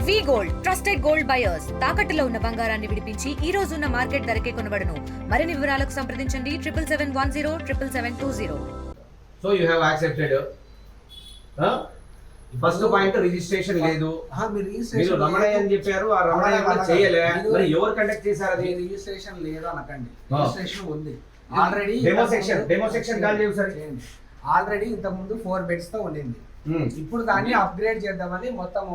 వి gold trusted gold buyers తాకట్టులో ఉన్న బంగారాన్ని విడిపించి ఈ రోజు ఉన్న మార్కెట్ ధరకే కొనబడును. మరిన్ని వివరాలకు సంప్రదించండి 7710 so you have accepted. First point registration లేదు. మీరు రమణయ్య అని చెప్పారు, ఆ రమణయ్య కూడా చేయలే. మరి ఎవరు కండక్ట్ చేశారు? అది రిజిస్ట్రేషన్ లేదు అనకండి, రిజిస్ట్రేషన్ ఉంది ఆల్రెడీ. డెమో సెక్షన్ కాల్ చేయండి సార్. ఆల్రెడీ ఇంత ముందు 4 బెడ్స్ తో ఉండింది. ఇప్పుడు దాన్ని అప్గ్రేడ్ చేద్దామని మొత్తం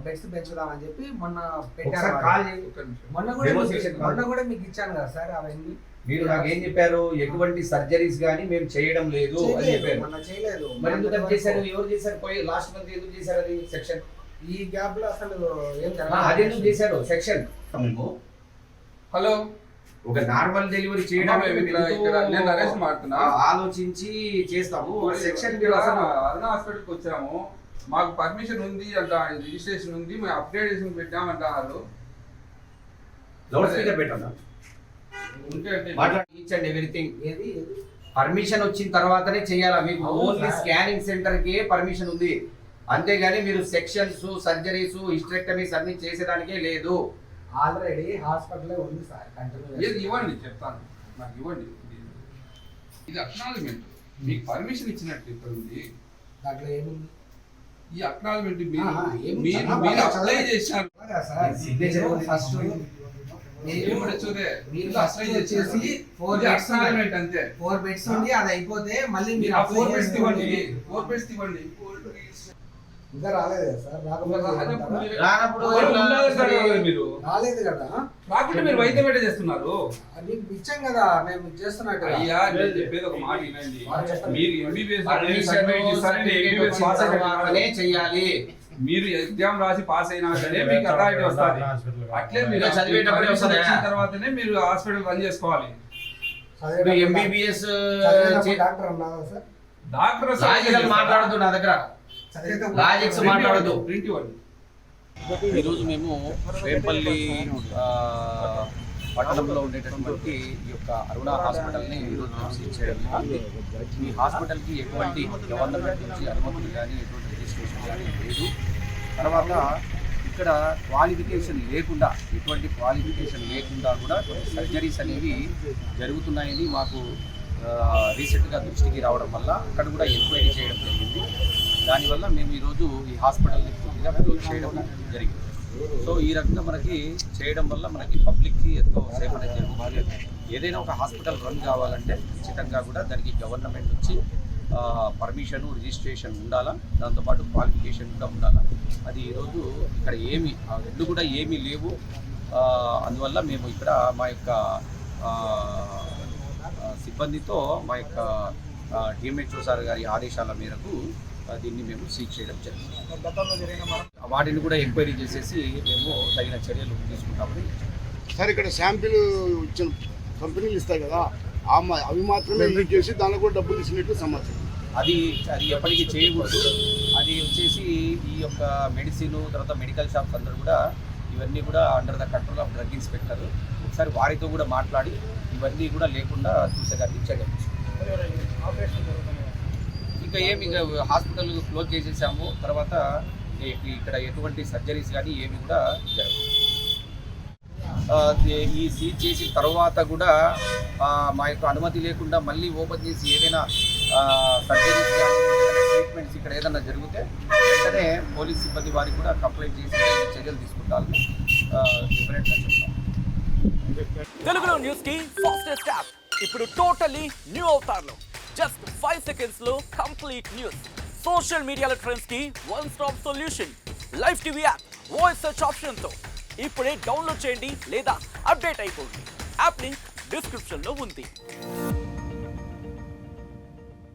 బెడ్స్ పెంచుదామని చెప్పి మొన్న పెట్టారు. మొన్న కూడా మీకు ఇచ్చాను కదా సార్ అవన్నీ. మీరు నాకు ఏం చెప్పారు? ఎటువంటి సర్జరీస్ గానీ మేము చేయడం లేదు అని చెప్పారు. మొన్న చేయలేదు. మరి ఎందుకు చేశారు? ఎవరు చేశారు? పోయి లాస్ట్ మంత్ ఎందుకు చేశారు అది సెక్షన్? ఈ గ్యాప్ లో అసలు ఏం అది ఎందుకు చేశారు సెక్షన్? హలో, ఒక నార్మల్ డెలివరీ చేయడం ఆలోచించి చేస్తాము. సెక్షన్ అరుణ హాస్పిటల్కి వచ్చాము, మాకు పర్మిషన్ ఉంది అంట, రిజిస్ట్రేషన్ ఉంది, మేము అప్గ్రేడేషన్ పెట్టామంటారు. లౌడ్ స్పీకర్ పెట్టండి. ఈచ్ అండ్ ఎవ్రీథింగ్ పర్మిషన్ వచ్చిన తర్వాతనే చేయాలా. మీకు ఓన్లీ స్కానింగ్ సెంటర్ కే పర్మిషన్ ఉంది, అంతేగాని మీరు సెక్షన్స్, సర్జరీస్, హిస్టెక్టమీస్ అన్ని చేసేదానికే లేదు. ఆల్రెడీ హాస్పిటల్ ఉంది సార్. ఏది ఇవ్వండి, చెప్తాను, నాకు ఇవ్వండి. ఇది అక్నాలజ్మెంట్, మీకు పర్మిషన్ ఇచ్చినట్టు ఇక్కడ ఉంది. దాంట్లో ఏముంది? ఈ అక్నాలజ్మెంట్ మీరు అప్లై చేశారు. ఫస్ట్ మీరు అప్లై చేసి 4 అక్నాలజ్మెంట్ అంతే. 4 బెడ్స్ ఉంది, అది అయిపోతే మళ్ళీ మీరు 4 బెడ్స్ ఇవ్వండి. 4 బెడ్స్ ఇవ్వండి. ఇంకా రాలేదు సార్. మీరు రాలేదు కదా, రాకుంటే మీరు వైద్యం ఎట్లా చేస్తున్నారు? మీకు ఇచ్చాం కదా, మేము చేస్తున్నట్టు. అయ్యా, నేను చెప్పేది ఒక మాట వినండి. మీరు ఎంబీబీఎస్ చేయాలి. మీరు ఎగ్జామ్ రాసి పాస్ అయినాకనే మీకు అథారిటీ వస్తుంది. అట్లే మీరు చదివేటప్పుడు వచ్చిన తర్వాతనే మీరు హాస్పిటల్ రన్ చేసుకోవాలి. ఎంబీబీఎస్ డాక్టర్ అన్నారా సార్? డాక్టర్ మాట్లాడదు నా దగ్గర, లాజిక్స్ మాట్లాడదు. ప్రింట్ ఇవ్వండి. ఈరోజు మేము వేంపల్లి పట్టణంలో ఉండేటటువంటి ఈ యొక్క అరుణ హాస్పిటల్ని ఈరోజు సీల్ చేయడం జరిగింది. ఈ హాస్పిటల్కి ఎటువంటి గవర్నమెంట్ నుంచి అనుమతులు కానీ ఎటువంటి రిజిస్ట్రేషన్ కానీ లేదు. తర్వాత ఇక్కడ క్వాలిఫికేషన్ లేకుండా, ఎటువంటి క్వాలిఫికేషన్ లేకుండా కూడా సర్జరీస్ అనేవి జరుగుతున్నాయని మాకు రీసెంట్గా దృష్టికి రావడం వల్ల అక్కడ కూడా ఎంక్వైరీ చేయడం జరిగింది. దానివల్ల మేము ఈరోజు ఈ హాస్పిటల్ని పూర్తిగా క్లోజ్ చేయడం జరిగింది. సో ఈ రకంగా మనకి చేయడం వల్ల మనకి పబ్లిక్కి ఎంతో సేఫ్ అనేది జరుగుతుంది. ఏదైనా ఒక హాస్పిటల్ రన్ కావాలంటే ఖచ్చితంగా కూడా దానికి గవర్నమెంట్ నుంచి పర్మిషను, రిజిస్ట్రేషన్ ఉండాలా, దాంతోపాటు క్వాలిఫికేషన్ కూడా ఉండాలా. అది ఈరోజు ఇక్కడ రెండు కూడా ఏమీ లేవు. అందువల్ల మేము ఇక్కడ మా యొక్క సిబ్బందితో మా యొక్క డిఎంహెచ్ఓ సార్ గారి ఆదేశాల మేరకు దీన్ని మేము సీజ్ చేయడం జరిగింది. వాటిని కూడా ఎంక్వైరీ చేసేసి మేము తగిన చర్యలు తీసుకుంటామని. సార్, ఇక్కడ శాంపిల్ ఇచ్చిన కంపెనీలు ఇస్తాయి కదా, అవి మాత్రమే యూజ్ చేసి దానిలో కూడా డబ్బులు ఇచ్చినట్టు సమాచారం. అది ఎప్పటికీ చేయకూడదు. అది వచ్చేసి ఈ యొక్క మెడిసిన్, తర్వాత మెడికల్ షాప్స్ అందరూ కూడా ఇవన్నీ కూడా under the control of drug inspector. ఒకసారి వారితో కూడా మాట్లాడి ఇవన్నీ కూడా లేకుండా చూసేదాన్ని చర్య ఇంకా హాస్పిటల్ క్లోజ్ చేసేసాము. తర్వాత ఇక్కడ ఎటువంటి సర్జరీస్ కానీ ఏమి కూడా జరగవు. ఈ సీజ్ చేసిన తర్వాత కూడా మా యొక్క అనుమతి లేకుండా మళ్ళీ ఓపెన్ చేసి ఏదైనా సర్జరీస్ కానీ ట్రీట్మెంట్స్ ఇక్కడ ఏదైనా జరిగితే వెంటనే పోలీస్ సిబ్బంది వారికి కూడా కంప్లైంట్ చేసి చర్యలు తీసుకుంటారని డిఫరెంట్గా చెప్తాం. తెలుగులో న్యూస్ కి ఫాస్టెస్ట్ యాప్ ఇప్పుడు టోటలీ న్యూ అవతార్లో జస్ట్ 5 seconds లో కంప్లీట్ న్యూస్. సోషల్ మీడియాలో ట్రెండ్స్ కి one stop solution. Live TV app voice search option తో ఇప్పుడే డౌన్లోడ్ చేయండి లేదా అప్డేట్ అయిపోండి. యాప్ లింక్ డిస్క్రిప్షన్ లో ఉంది.